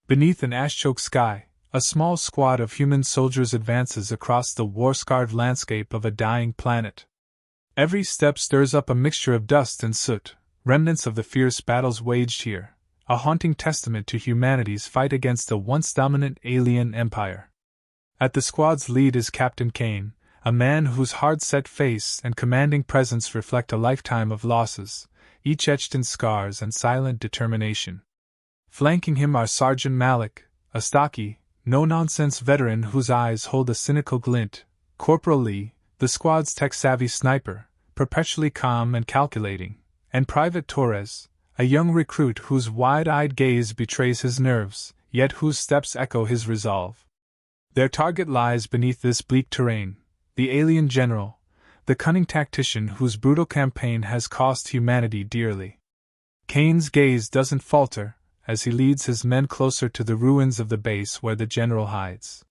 Beneath an ash-choked sky, a small squad of human soldiers advances across the war-scarred landscape of a dying planet. Every step stirs up a mixture of dust and soot, remnants of the fierce battles waged here, a haunting testament to humanity's fight against a once dominant alien empire. At the squad's lead is Captain Kane, a man whose hard-set face and commanding presence reflect a lifetime of losses, each etched in scars and silent determination. Flanking him are Sergeant Malik, a stocky, no-nonsense veteran whose eyes hold a cynical glint, Corporal Lee, the squad's tech-savvy sniper, perpetually calm and calculating, and Private Torres, a young recruit whose wide-eyed gaze betrays his nerves, yet whose steps echo his resolve. Their target lies beneath this bleak terrain, the alien general, the cunning tactician whose brutal campaign has cost humanity dearly. Kane's gaze doesn't falter as he leads his men closer to the ruins of the base where the general hides.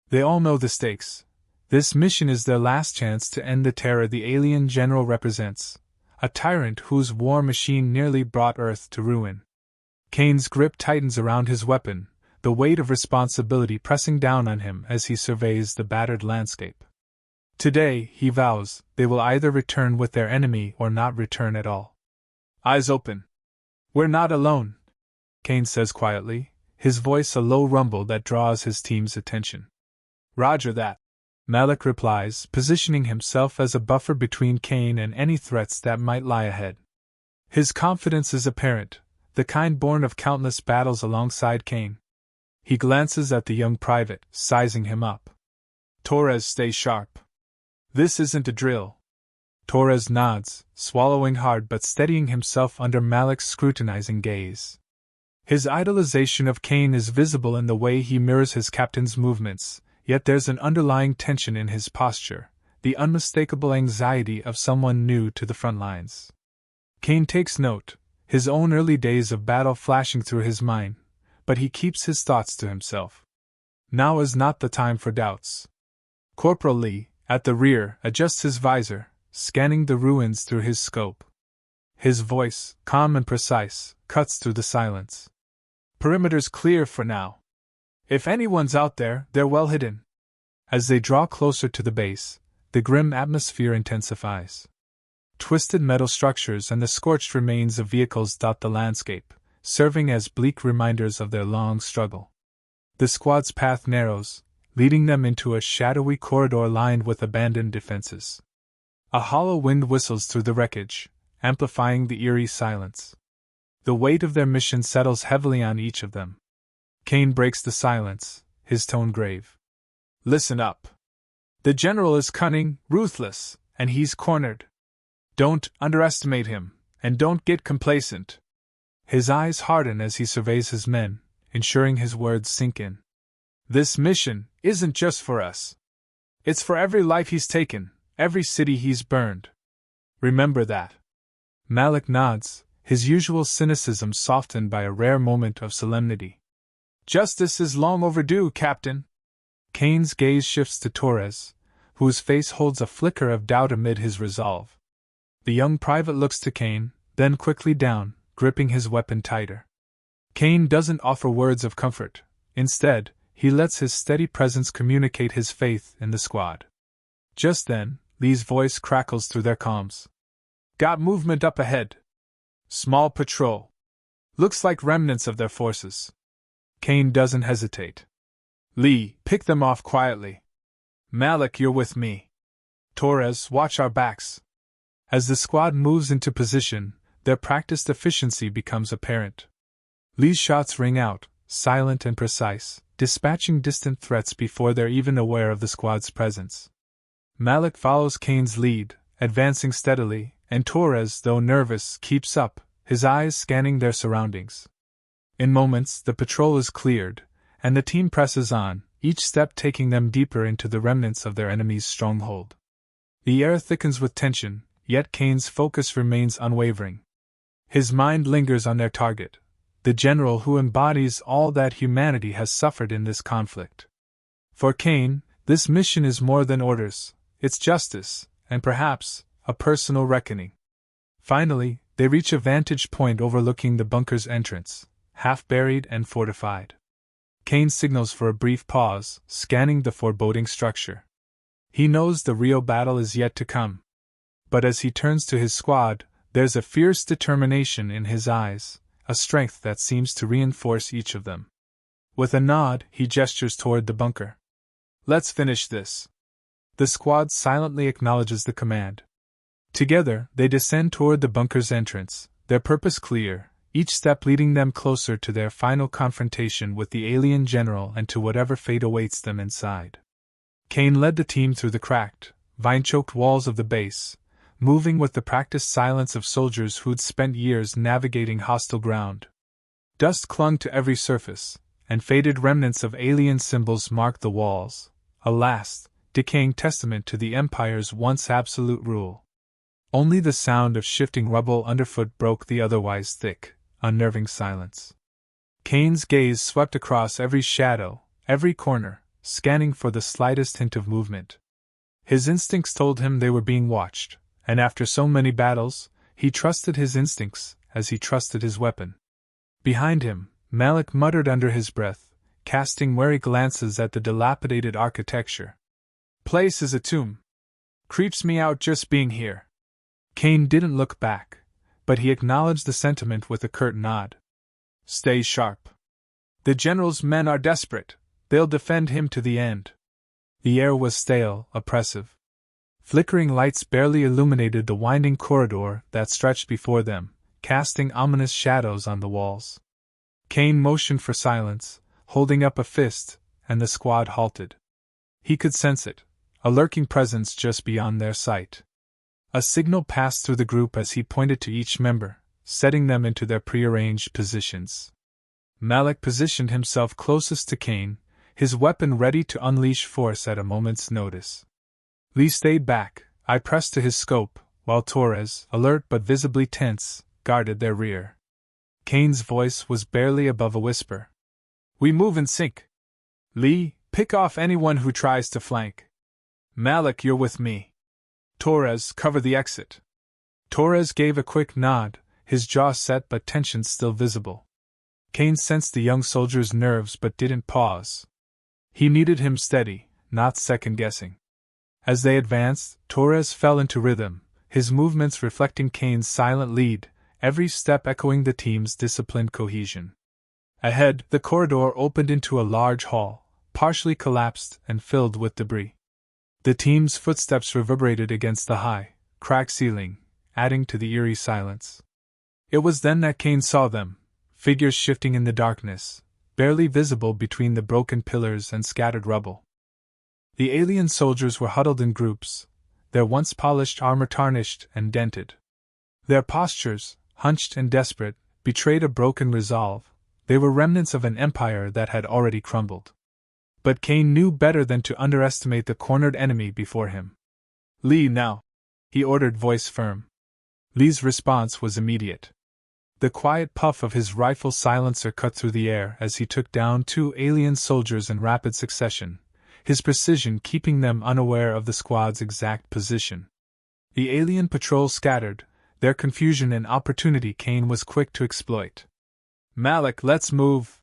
They all know the stakes. This mission is their last chance to end the terror the alien general represents, a tyrant whose war machine nearly brought Earth to ruin. Kane's grip tightens around his weapon, the weight of responsibility pressing down on him as he surveys the battered landscape. Today, he vows, they will either return with their enemy or not return at all. Eyes open. We're not alone, Kane says quietly, his voice a low rumble that draws his team's attention. Roger that, Malik replies, positioning himself as a buffer between Kane and any threats that might lie ahead. His confidence is apparent, the kind born of countless battles alongside Kane. He glances at the young private, sizing him up. Torres, stay sharp. This isn't a drill. Torres nods, swallowing hard but steadying himself under Malik's scrutinizing gaze. His idolization of Kane is visible in the way he mirrors his captain's movements, yet there's an underlying tension in his posture, the unmistakable anxiety of someone new to the front lines. Kane takes note, his own early days of battle flashing through his mind, but he keeps his thoughts to himself. Now is not the time for doubts. Corporal Lee, at the rear, adjusts his visor, scanning the ruins through his scope. His voice, calm and precise, cuts through the silence. Perimeter's clear for now. If anyone's out there, they're well hidden. As they draw closer to the base, the grim atmosphere intensifies. Twisted metal structures and the scorched remains of vehicles dot the landscape, serving as bleak reminders of their long struggle. The squad's path narrows, leading them into a shadowy corridor lined with abandoned defenses. A hollow wind whistles through the wreckage, amplifying the eerie silence. The weight of their mission settles heavily on each of them. Kane breaks the silence, his tone grave. Listen up. The general is cunning, ruthless, and he's cornered. Don't underestimate him, and don't get complacent. His eyes harden as he surveys his men, ensuring his words sink in. This mission isn't just for us. It's for every life he's taken, every city he's burned. Remember that. Malik nods, his usual cynicism softened by a rare moment of solemnity. Justice is long overdue, Captain. Kane's gaze shifts to Torres, whose face holds a flicker of doubt amid his resolve. The young private looks to Kane, then quickly down, gripping his weapon tighter. Kane doesn't offer words of comfort. Instead, he lets his steady presence communicate his faith in the squad. Just then, Lee's voice crackles through their comms. Got movement up ahead. Small patrol. Looks like remnants of their forces. Kane doesn't hesitate. Lee, pick them off quietly. Malik, you're with me. Torres, watch our backs. As the squad moves into position, their practiced efficiency becomes apparent. Lee's shots ring out, silent and precise, dispatching distant threats before they're even aware of the squad's presence. Malik follows Kane's lead, advancing steadily, and Torres, though nervous, keeps up, his eyes scanning their surroundings. In moments, the patrol is cleared, and the team presses on, each step taking them deeper into the remnants of their enemy's stronghold. The air thickens with tension, yet Kane's focus remains unwavering. His mind lingers on their target, the general who embodies all that humanity has suffered in this conflict. For Kane, this mission is more than orders, it's justice, and perhaps, a personal reckoning. Finally, they reach a vantage point overlooking the bunker's entrance, half buried and fortified. Kane signals for a brief pause, scanning the foreboding structure. He knows the real battle is yet to come. But as he turns to his squad, there's a fierce determination in his eyes, a strength that seems to reinforce each of them. With a nod, he gestures toward the bunker. Let's finish this. The squad silently acknowledges the command. Together, they descend toward the bunker's entrance, their purpose clear, each step leading them closer to their final confrontation with the alien general and to whatever fate awaits them inside. Kane led the team through the cracked, vine-choked walls of the base, moving with the practiced silence of soldiers who'd spent years navigating hostile ground. Dust clung to every surface, and faded remnants of alien symbols marked the walls, a last, decaying testament to the Empire's once absolute rule. Only the sound of shifting rubble underfoot broke the otherwise thick, unnerving silence. Kane's gaze swept across every shadow, every corner, scanning for the slightest hint of movement. His instincts told him they were being watched, and after so many battles, he trusted his instincts as he trusted his weapon. Behind him, Malik muttered under his breath, casting wary glances at the dilapidated architecture. "Place is a tomb. Creeps me out just being here." Kane didn't look back, but he acknowledged the sentiment with a curt nod. "Stay sharp. The general's men are desperate. They'll defend him to the end." The air was stale, oppressive. Flickering lights barely illuminated the winding corridor that stretched before them, casting ominous shadows on the walls. Kane motioned for silence, holding up a fist, and the squad halted. He could sense it, a lurking presence just beyond their sight. A signal passed through the group as he pointed to each member, setting them into their prearranged positions. Malik positioned himself closest to Kane, his weapon ready to unleash force at a moment's notice. Lee stayed back, eye pressed to his scope, while Torres, alert but visibly tense, guarded their rear. Kane's voice was barely above a whisper. "We move in sync. Lee, pick off anyone who tries to flank. Malik, you're with me. Torres, cover the exit." Torres gave a quick nod, his jaw set but tension still visible. Kane sensed the young soldier's nerves but didn't pause. He needed him steady, not second-guessing. As they advanced, Torres fell into rhythm, his movements reflecting Kane's silent lead, every step echoing the team's disciplined cohesion. Ahead, the corridor opened into a large hall, partially collapsed and filled with debris. The team's footsteps reverberated against the high, cracked ceiling, adding to the eerie silence. It was then that Kane saw them, figures shifting in the darkness, barely visible between the broken pillars and scattered rubble. The alien soldiers were huddled in groups, their once polished armor tarnished and dented. Their postures, hunched and desperate, betrayed a broken resolve. They were remnants of an empire that had already crumbled. But Kane knew better than to underestimate the cornered enemy before him. "Lee, now!" he ordered, voice firm. Lee's response was immediate. The quiet puff of his rifle silencer cut through the air as he took down 2 alien soldiers in rapid succession, his precision keeping them unaware of the squad's exact position. The alien patrol scattered, their confusion an opportunity Kane was quick to exploit. "Malik, let's move,"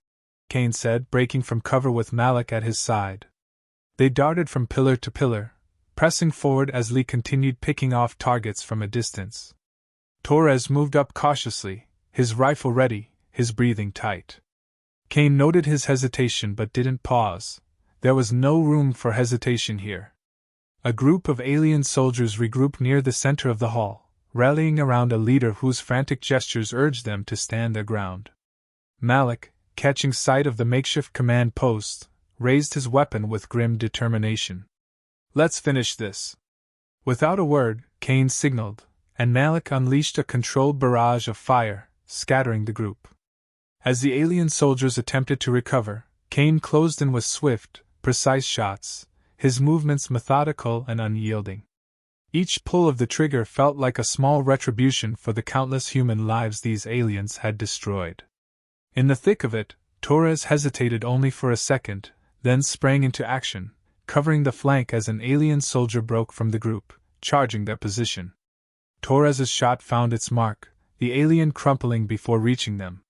Kane said, breaking from cover with Malik at his side. They darted from pillar to pillar, pressing forward as Lee continued picking off targets from a distance. Torres moved up cautiously, his rifle ready, his breathing tight. Kane noted his hesitation but didn't pause. There was no room for hesitation here. A group of alien soldiers regrouped near the center of the hall, rallying around a leader whose frantic gestures urged them to stand their ground. Malik, catching sight of the makeshift command post, raised his weapon with grim determination. "Let's finish this." Without a word, Kane signaled, and Malik unleashed a controlled barrage of fire, scattering the group. As the alien soldiers attempted to recover, Kane closed in with swift, precise shots, his movements methodical and unyielding. Each pull of the trigger felt like a small retribution for the countless human lives these aliens had destroyed. In the thick of it, Torres hesitated only for a second, then sprang into action, covering the flank as an alien soldier broke from the group, charging their position. Torres's shot found its mark, the alien crumpling before reaching them.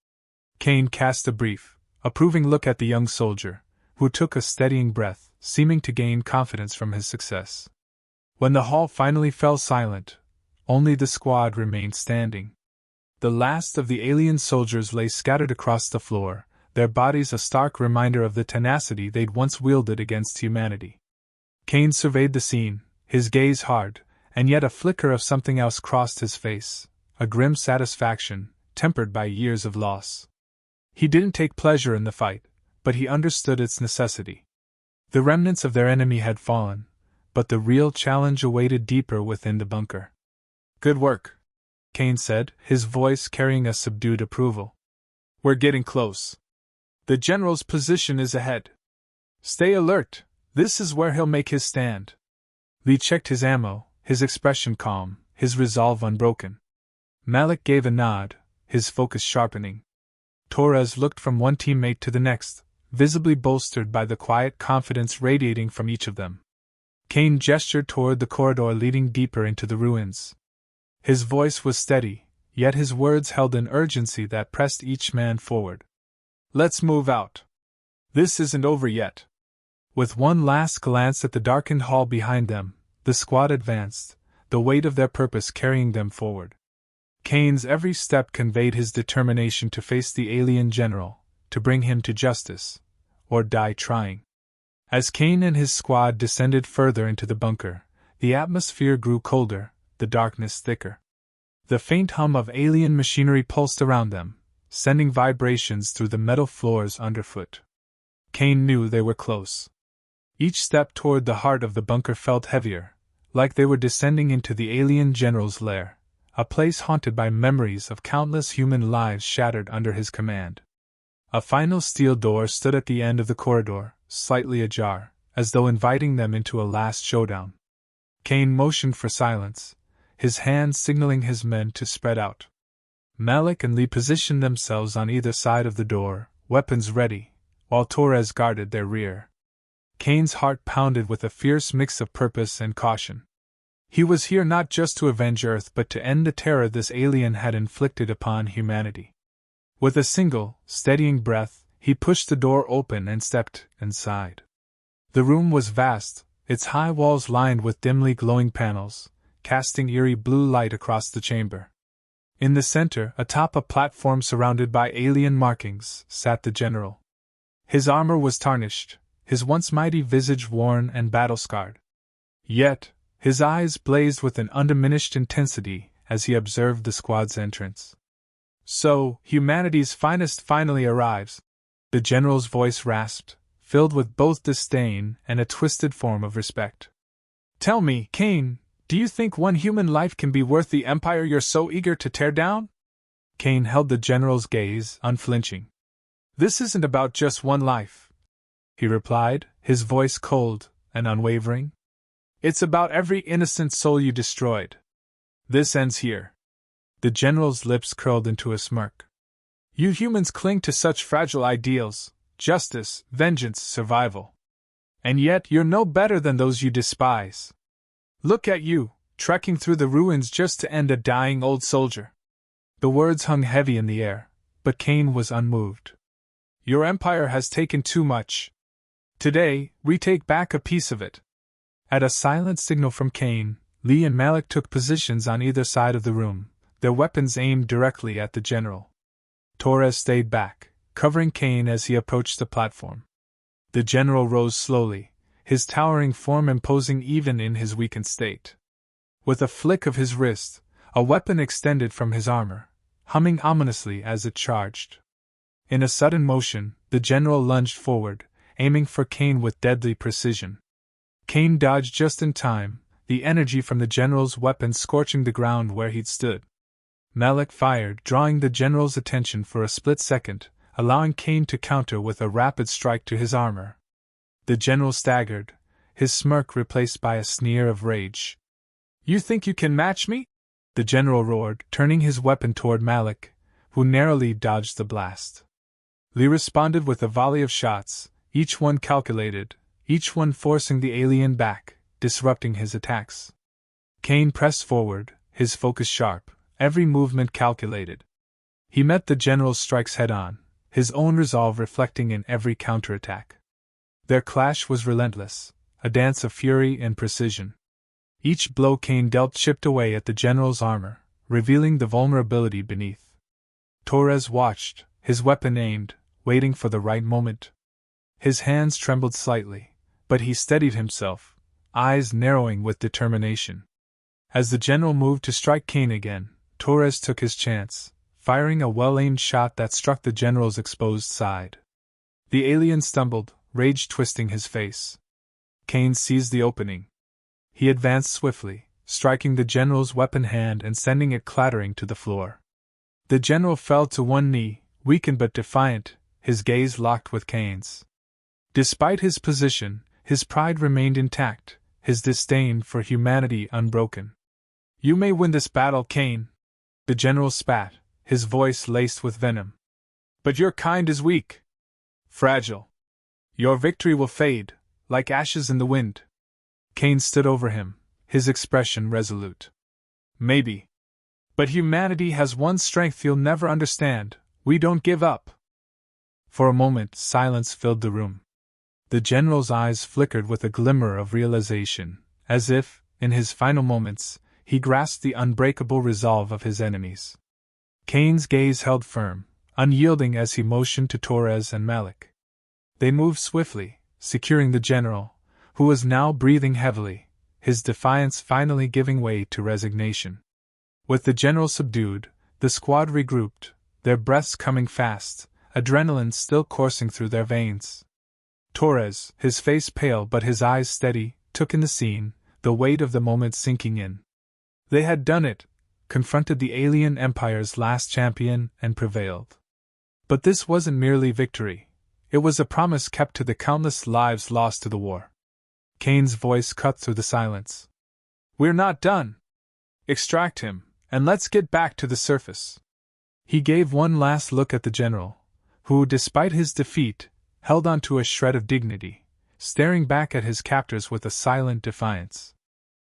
Kane cast a brief, approving look at the young soldier, who took a steadying breath, seeming to gain confidence from his success. When the hall finally fell silent, only the squad remained standing. The last of the alien soldiers lay scattered across the floor, their bodies a stark reminder of the tenacity they'd once wielded against humanity. Kane surveyed the scene, his gaze hard, and yet a flicker of something else crossed his face, a grim satisfaction, tempered by years of loss. He didn't take pleasure in the fight, but he understood its necessity. The remnants of their enemy had fallen, but the real challenge awaited deeper within the bunker. "Good work," Kane said, his voice carrying a subdued approval. "We're getting close. The general's position is ahead. Stay alert, this is where he'll make his stand." Lee checked his ammo, his expression calm, his resolve unbroken. Malik gave a nod, his focus sharpening. Torres looked from one teammate to the next, visibly bolstered by the quiet confidence radiating from each of them. Kane gestured toward the corridor leading deeper into the ruins. His voice was steady, yet his words held an urgency that pressed each man forward. "Let's move out. This isn't over yet." With one last glance at the darkened hall behind them, the squad advanced, the weight of their purpose carrying them forward. Kane's every step conveyed his determination to face the alien general, to bring him to justice, or die trying. As Kane and his squad descended further into the bunker, the atmosphere grew colder, the darkness thicker. The faint hum of alien machinery pulsed around them, sending vibrations through the metal floors underfoot. Kane knew they were close. Each step toward the heart of the bunker felt heavier, like they were descending into the alien general's lair, a place haunted by memories of countless human lives shattered under his command. A final steel door stood at the end of the corridor, slightly ajar, as though inviting them into a last showdown. Kane motioned for silence, his hand signaling his men to spread out. Malik and Lee positioned themselves on either side of the door, weapons ready, while Torres guarded their rear. Kane's heart pounded with a fierce mix of purpose and caution. He was here not just to avenge Earth but to end the terror this alien had inflicted upon humanity. With a single, steadying breath, he pushed the door open and stepped inside. The room was vast, its high walls lined with dimly glowing panels, casting eerie blue light across the chamber. In the center, atop a platform surrounded by alien markings, sat the general. His armor was tarnished, his once mighty visage worn and battle-scarred. Yet, his eyes blazed with an undiminished intensity as he observed the squad's entrance. "So, humanity's finest finally arrives," the general's voice rasped, filled with both disdain and a twisted form of respect. "Tell me, Kane, do you think one human life can be worth the empire you're so eager to tear down?" Kane held the general's gaze, unflinching. "This isn't about just one life," he replied, his voice cold and unwavering. "It's about every innocent soul you destroyed. This ends here." The general's lips curled into a smirk. "You humans cling to such fragile ideals: justice, vengeance, survival. And yet you're no better than those you despise. Look at you, trekking through the ruins just to end a dying old soldier." The words hung heavy in the air, but Kane was unmoved. "Your empire has taken too much. Today, we take back a piece of it." At a silent signal from Kane, Lee and Malik took positions on either side of the room, their weapons aimed directly at the general. Torres stayed back, covering Kane as he approached the platform. The general rose slowly, his towering form imposing even in his weakened state. With a flick of his wrist, a weapon extended from his armor, humming ominously as it charged. In a sudden motion, the general lunged forward, aiming for Kane with deadly precision. Kane dodged just in time, the energy from the general's weapon scorching the ground where he'd stood. Malik fired, drawing the general's attention for a split second, allowing Kane to counter with a rapid strike to his armor. The general staggered, his smirk replaced by a sneer of rage. "You think you can match me?" the general roared, turning his weapon toward Malik, who narrowly dodged the blast. Lee responded with a volley of shots, each one calculated, each one forcing the alien back, disrupting his attacks. Kane pressed forward, his focus sharp, every movement calculated. He met the general's strikes head-on, his own resolve reflecting in every counterattack. Their clash was relentless, a dance of fury and precision. Each blow Kane dealt chipped away at the general's armor, revealing the vulnerability beneath. Torres watched, his weapon aimed, waiting for the right moment. His hands trembled slightly, but he steadied himself, eyes narrowing with determination. As the general moved to strike Kane again, Torres took his chance, firing a well-aimed shot that struck the general's exposed side. The alien stumbled, rage twisting his face. Kane seized the opening. He advanced swiftly, striking the general's weapon hand and sending it clattering to the floor. The general fell to one knee, weakened but defiant, his gaze locked with Kane's. Despite his position, his pride remained intact, his disdain for humanity unbroken. "You may win this battle, Kane," the general spat, his voice laced with venom. "But your kind is weak. Fragile. Your victory will fade, like ashes in the wind." Kane stood over him, his expression resolute. "Maybe. But humanity has one strength you'll never understand: we don't give up." For a moment, silence filled the room. The general's eyes flickered with a glimmer of realization, as if, in his final moments, he grasped the unbreakable resolve of his enemies. Kane's gaze held firm, unyielding as he motioned to Torres and Malik. They moved swiftly, securing the general, who was now breathing heavily, his defiance finally giving way to resignation. With the general subdued, the squad regrouped, their breaths coming fast, adrenaline still coursing through their veins. Torres, his face pale but his eyes steady, took in the scene, the weight of the moment sinking in. They had done it, confronted the alien empire's last champion, and prevailed. But this wasn't merely victory. It was a promise kept to the countless lives lost to the war. Kane's voice cut through the silence. "We're not done. Extract him, and let's get back to the surface." He gave one last look at the general, who, despite his defeat, held on to a shred of dignity, staring back at his captors with a silent defiance.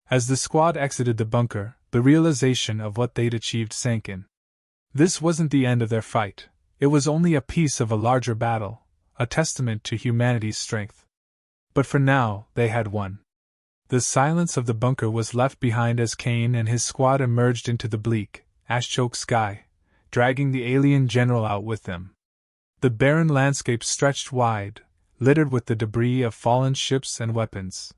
As the squad exited the bunker, the realization of what they'd achieved sank in. This wasn't the end of their fight, it was only a piece of a larger battle, a testament to humanity's strength. But for now, they had won. The silence of the bunker was left behind as Kane and his squad emerged into the bleak, ash-choked sky, dragging the alien general out with them. The barren landscape stretched wide, littered with the debris of fallen ships and weapons.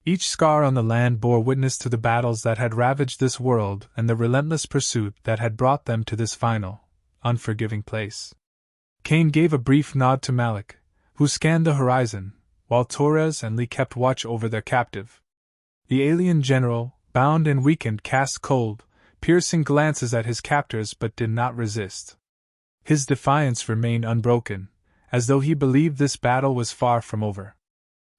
Each scar on the land bore witness to the battles that had ravaged this world and the relentless pursuit that had brought them to this final, unforgiving place. Kane gave a brief nod to Malik, who scanned the horizon, while Torres and Lee kept watch over their captive. The alien general, bound and weakened, cast cold, piercing glances at his captors but did not resist. His defiance remained unbroken, as though he believed this battle was far from over.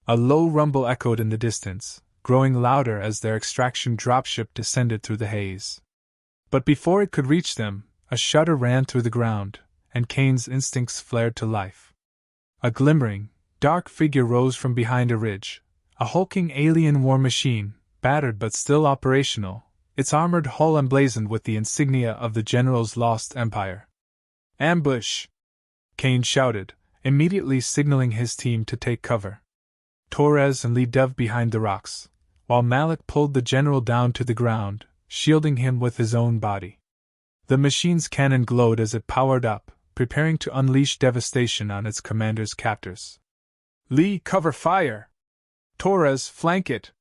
A low rumble echoed in the distance, growing louder as their extraction dropship descended through the haze. But before it could reach them, a shudder ran through the ground, and Kane's instincts flared to life. A glimmering, dark figure rose from behind a ridge, a hulking alien war machine, battered but still operational, its armored hull emblazoned with the insignia of the general's lost empire. "Ambush!" Kane shouted, immediately signaling his team to take cover. Torres and Lee dove behind the rocks, while Malik pulled the general down to the ground, shielding him with his own body. The machine's cannon glowed as it powered up, preparing to unleash devastation on its commander's captors. "Lee, cover fire! Torres, flank it!"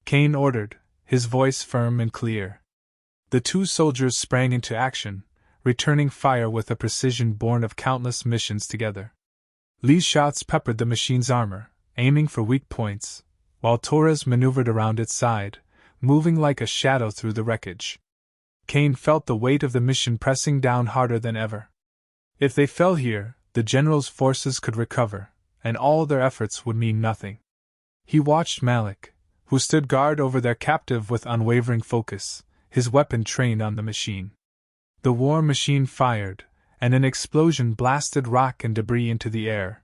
Kane ordered, his voice firm and clear. The two soldiers sprang into action, returning fire with a precision born of countless missions together. Lee's shots peppered the machine's armor, aiming for weak points, while Torres maneuvered around its side, moving like a shadow through the wreckage. Kane felt the weight of the mission pressing down harder than ever. If they fell here, the general's forces could recover, and all their efforts would mean nothing. He watched Malik, who stood guard over their captive with unwavering focus, his weapon trained on the machine. The war machine fired, and an explosion blasted rock and debris into the air.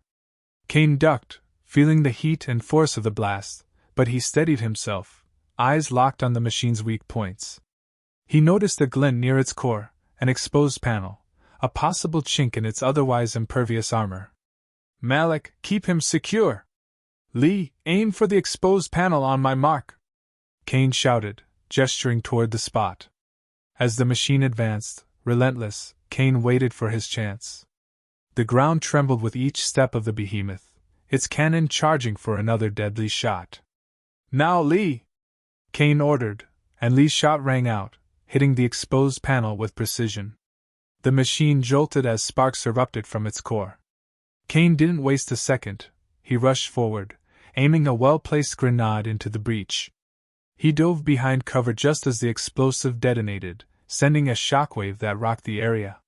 Kane ducked, feeling the heat and force of the blast, but he steadied himself, eyes locked on the machine's weak points. He noticed a glint near its core, an exposed panel, a possible chink in its otherwise impervious armor. "Malik, keep him secure! Lee, aim for the exposed panel on my mark!" Kane shouted, gesturing toward the spot. As the machine advanced, relentless, Kane waited for his chance. The ground trembled with each step of the behemoth, its cannon charging for another deadly shot. "Now, Lee!" Kane ordered, and Lee's shot rang out, hitting the exposed panel with precision. The machine jolted as sparks erupted from its core. Kane didn't waste a second. He rushed forward, aiming a well-placed grenade into the breach. He dove behind cover just as the explosive detonated, sending a shockwave that rocked the area.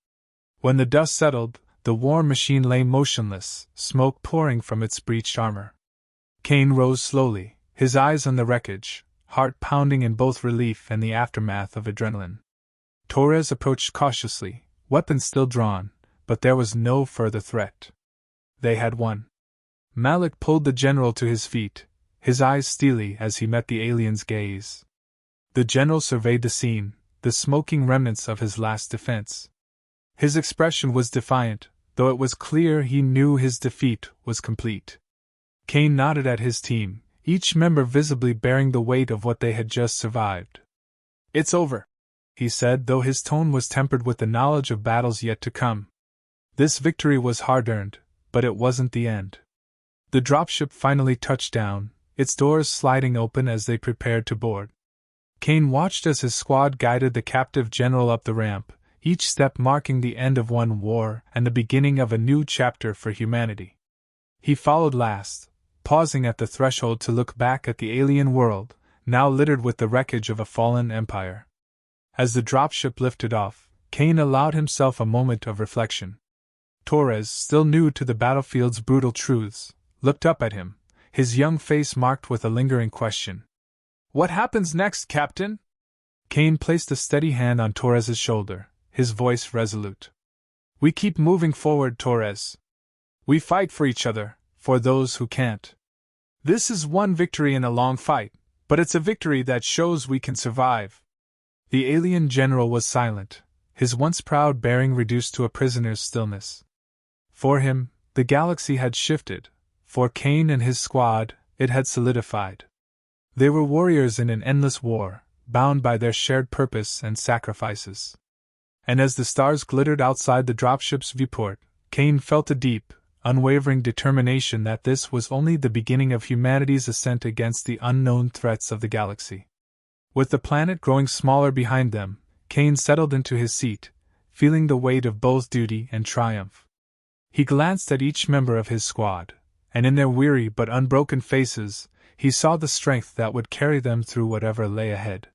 When the dust settled, the war machine lay motionless, smoke pouring from its breached armor. Kane rose slowly, his eyes on the wreckage, heart pounding in both relief and the aftermath of adrenaline. Torres approached cautiously, weapon still drawn, but there was no further threat. They had won. Malik pulled the general to his feet, his eyes steely as he met the alien's gaze. The general surveyed the scene, the smoking remnants of his last defense. His expression was defiant, though it was clear he knew his defeat was complete. Kane nodded at his team, each member visibly bearing the weight of what they had just survived. "It's over," he said, though his tone was tempered with the knowledge of battles yet to come. This victory was hard-earned, but it wasn't the end. The dropship finally touched down, its doors sliding open as they prepared to board. Kane watched as his squad guided the captive general up the ramp, each step marking the end of one war and the beginning of a new chapter for humanity. He followed last, pausing at the threshold to look back at the alien world, now littered with the wreckage of a fallen empire. As the dropship lifted off, Kane allowed himself a moment of reflection. Torres, still new to the battlefield's brutal truths, looked up at him, his young face marked with a lingering question. "What happens next, Captain?" Kane placed a steady hand on Torres's shoulder, his voice resolute. "We keep moving forward, Torres. We fight for each other, for those who can't. This is one victory in a long fight, but it's a victory that shows we can survive." The alien general was silent, his once proud bearing reduced to a prisoner's stillness. For him, the galaxy had shifted. For Kane and his squad, it had solidified. They were warriors in an endless war, bound by their shared purpose and sacrifices. And as the stars glittered outside the dropship's viewport, Kane felt a deep, unwavering determination that this was only the beginning of humanity's ascent against the unknown threats of the galaxy. With the planet growing smaller behind them, Kane settled into his seat, feeling the weight of both duty and triumph. He glanced at each member of his squad, and in their weary but unbroken faces, he saw the strength that would carry them through whatever lay ahead.